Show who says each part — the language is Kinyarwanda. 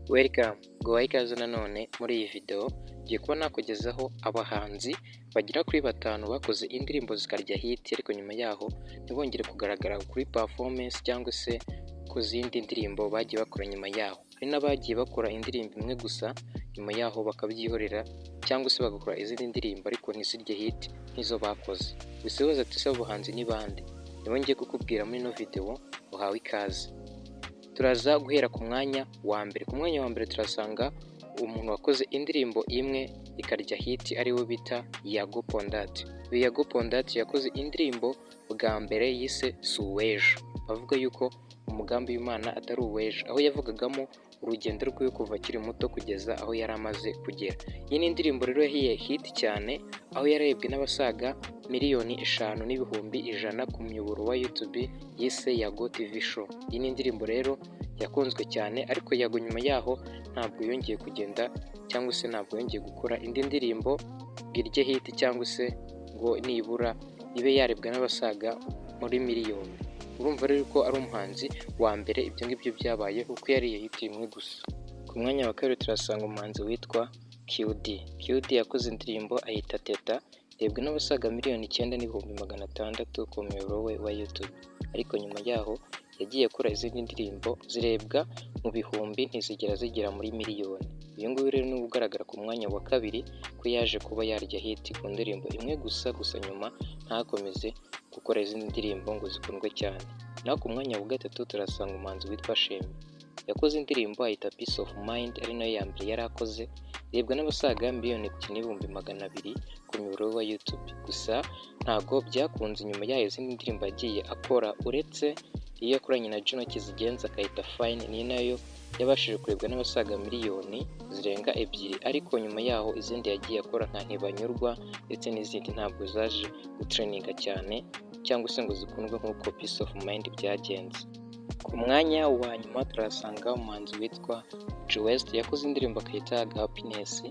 Speaker 1: Welcome, guhaye ikaze nanone muri iyi video ngiye kuba nakugezaho abahanzi bagera kuri batanu bakoze indirimbo zikarya hit ariko nyuma yaho ntibongere kugaragara kuri performance cyangwa se ku zindi ndirimbo bagiye bakora nyuma yaho. Hari n'abagiye bakora indirimbo imwe gusa nyuma yaho bakabyihorera cyangwa se bagakora izindi ndirimbo ariko ntizirye hit nk'izo bakoze. Gusa wibaza ati ese abo bahanzi ni bande? Nibo ngiye kukubwira muri ino video, uhawe ikaze. Turaza guhera ku mwanya wa mbere. Ku mwanya wa mbere turasanga umuntu wakoze indirimbo imwe ikarya hit ariwe bita Yago Pondati. Uyu Yago Pondati yakoze indirimbo bwa mbere yise Suwejo, avuga yuko umugambi w'Imana atari uwejo, aho yavugagamo urugendo rwe kuva akiri muto kugeza aho yari amaze kugera. Iyi ni indirimbo rero yahiye hit cyane, aho yarebwe n'abasaga miliyoni 5,100,000 ku muyoboro wa YouTube yise Yago TV Show. Iyi ni indirimbo rero yakunzwe cyane, ariko Yago nyuma yaho ntabwo yongeye kugenda cyangwa se ntabwo yongeye gukora indi ndirimbo irye hit cyangwa se ngo nibura ibe yarebwa n'abasaga muri miliyoni. Urumva rero ko ari umuhanzi wa mbere ibyo ngibyo byabaye kuko yariye hit imwe gusa. Ku mwanya wa kabiri turasanga umuhanzi witwa QD. QD yakoze indirimbo ayita Teta, irebwa n'abasaga miliyoni 9,600 ku muyoboro we wa YouTube, ariko nyuma yaho yagiye akora izindi ndirimbo zirebwa mu bihumbi ntizigera zigera muri miliyoni. Uyu nguyu rero ni ugaragara ku mwanya wa kabiri ko yaje kuba yarya hit ku ndirimbo imwe gusa nyuma ntakomeze gukora izindi ndirimbo ngo zikundwe cyane. Naho ku mwanya wa gatatu turasanga umuhanzi witwa Shemi. Yakoze indirimbo ayita Peace of Mind, ari nayo ya mbere yari akoze, irebwa n'abasaga miliyoni 2,200 ku muyoboro wa YouTube. Gusa ntago byakunze nyuma yayo izindi ndirimbo yagiye akora, uretse iyo yakoranye na Juno Kizigenza akayita Fine, ni nayo yabashije kurebwa n'abasaga miliyoni zirenga 2, ariko nyuma yaho izindi yagiye akora nka Ntibanyurwa ndetse n'izindi ntabwo zaje gutreninga cyane cyangwa se ngo zikundwe nk'uko Peace of Mind byagenze. Ku mwanya wa nyuma turasanga umuhanzi witwa West. Yakoze indirimbo akayita Happiness,